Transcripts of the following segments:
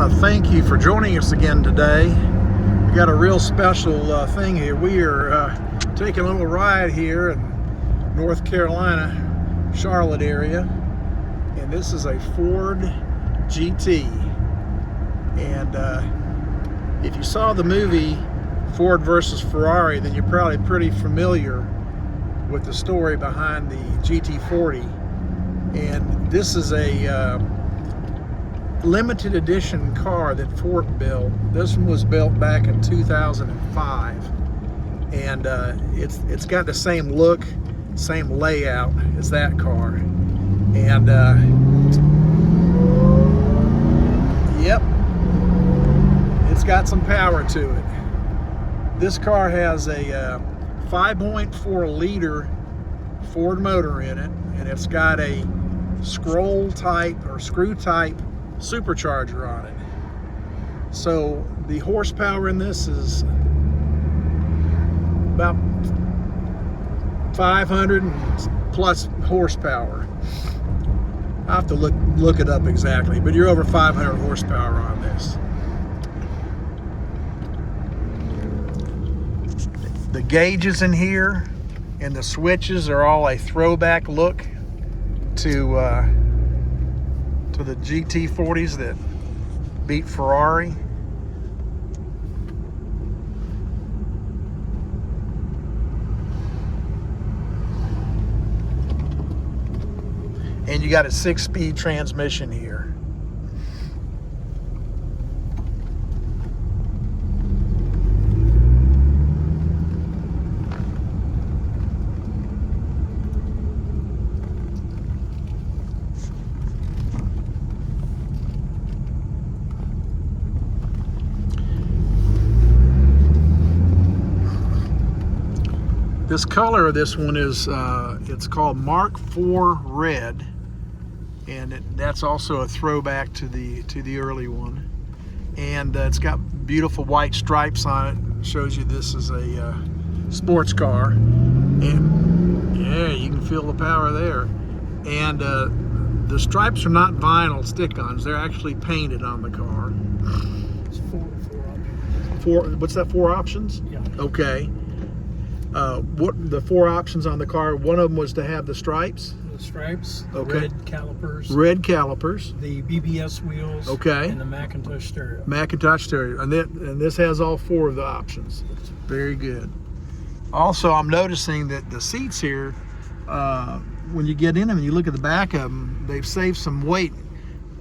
want to thank you for joining us again today. We got a real special thing here. We are taking a little ride here in North Carolina, Charlotte area, and this is a Ford GT. And if you saw the movie Ford versus Ferrari, then you're probably pretty familiar with the story behind the GT40. And this is a limited edition car that Ford built. This one was built back in 2005, and it's got the same look, same layout as that car. And yep, it's got some power to it. This car has a 5.4 liter Ford motor in it, and it's got a scroll type or screw type supercharger on it. So the horsepower in this is about 500 plus horsepower. I have to look it up exactly, but you're over 500 horsepower on this. The gauges in here and the switches are all a throwback look to the GT40s that beat Ferrari. And you got a 6-speed transmission here. This color of this one is it's called Mark IV Red, and that's also a throwback to the early one. And it's got beautiful white stripes on it. Shows you this is a sports car, and yeah, you can feel the power there. And the stripes are not vinyl stick-ons; they're actually painted on the car. It's four options. What's that? 4 options? Yeah. Okay. What the 4 options on the car? One of them was to have the stripes. The stripes, the Okay. red calipers, Red calipers. the BBS wheels, Okay. and the Macintosh stereo. Macintosh stereo, and this has all 4 of the options. Very good. Also, I'm noticing that the seats here, when you get in them and you look at the back of them, they've saved some weight.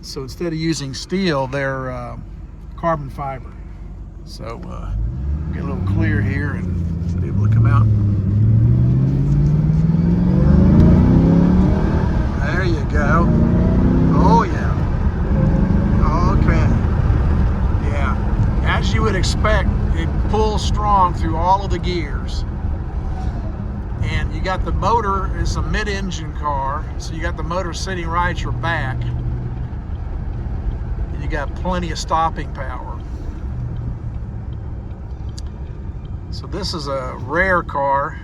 So instead of using steel, they're carbon fiber. So get a little clear here and be able to come out. There you go. Oh yeah. Okay. Yeah. As you would expect, it pulls strong through all of the gears. And you got the motor, it's a mid-engine car, so you got the motor sitting right at your back. And you got plenty of stopping power. So this is a rare car.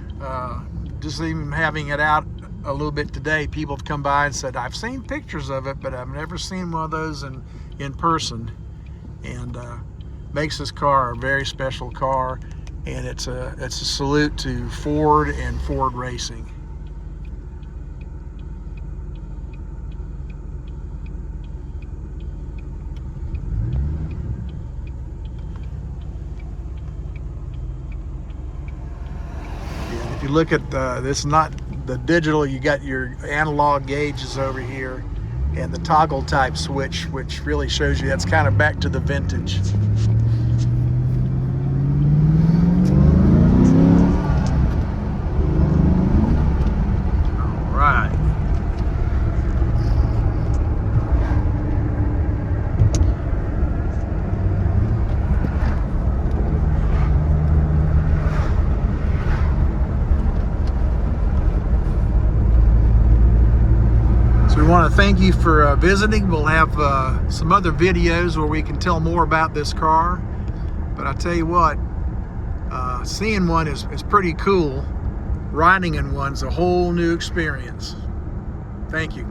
Just even having it out a little bit today, people have come by and said, I've seen pictures of it, but I've never seen one of those in person. And makes this car a very special car, and it's a salute to Ford and Ford Racing. If you look at this, not the digital, you got your analog gauges over here and the toggle type switch, which really shows you that's kind of back to the vintage. All right. We want to thank you for visiting. We'll have some other videos where we can tell more about this car. But I tell you what, seeing one is pretty cool. Riding in one's a whole new experience. Thank you.